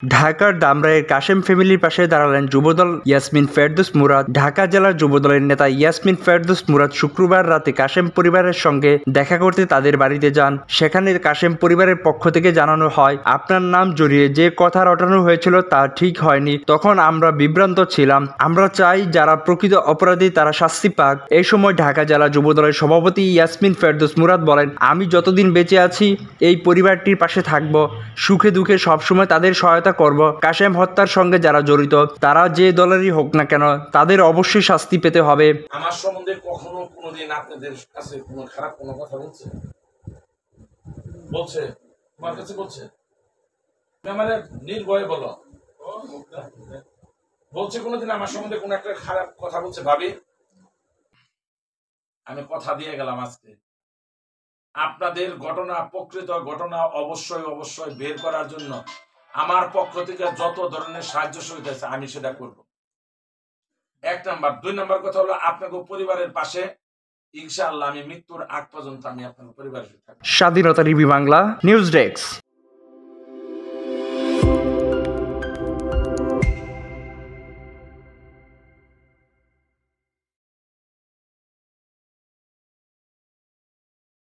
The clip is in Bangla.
ঢাকার ধামরাইয়ের কাশেম ফ্যামিলির পাশে দাঁড়ালেন যুবদল ইয়াসমিন ফেরদৌস মুরাদ। ঢাকা জেলার যুবদলের নেতা ইয়াসমিন ফেরদৌস মুরাদ শুক্রবার রাতে কাশেম পরিবারের সঙ্গে দেখা করতে তাদের বাড়িতে যান। সেখানে কাশেম পরিবারের পক্ষ থেকে জানানো হয়, আপনার নাম জড়িয়ে যে কথা রটানো হয়েছিল তা ঠিক হয়নি। তখন আমরা বিভ্রান্ত ছিলাম। আমরা চাই যারা প্রকৃত অপরাধী তারা শাস্তি পাক। এই সময় ঢাকা জেলা যুবদলের সভাপতি ইয়াসমিন ফেরদৌস মুরাদ বলেন, আমি যতদিন বেঁচে আছি এই পরিবারটির পাশে থাকব, সুখে দুঃখে সবসময় তাদের সহায়তা করব। কাশেম হত্যার সঙ্গে যারা জড়িত তারা যে দলেরই হোক না কেন তাদের অবশ্যই শাস্তি পেতে হবে। আমার সম্বন্ধে কখনো কোনোদিন আপনাদের কাছে কোনো খারাপ কোনো কথা বলছে তোমার কাছে বলছে? মানে নির্ভয়ে বলো, বলছে কোনোদিন আমার সম্বন্ধে কোনো একটা খারাপ কথা বলছে? ভাবি, আমি কথা দিয়ে গেলাম আজকে আপনাদের ঘটনা, প্রকৃত ঘটনা অবশ্যই অবশ্যই বের করার জন্য আমার পক্ষ থেকে যত ধরনের সাহায্য সুবিধা আছে আমি সেটা করব। 1 নাম্বার। 2 নাম্বার কথা হলো আপনাকে পরিবারের পাশে ইনশাআল্লাহ আমি মৃত্যুর আগ পর্যন্ত আমি আপনার পরিবারের সাথে থাকব। স্বাধীনতা টিভি বাংলা নিউজ ডেস্ক।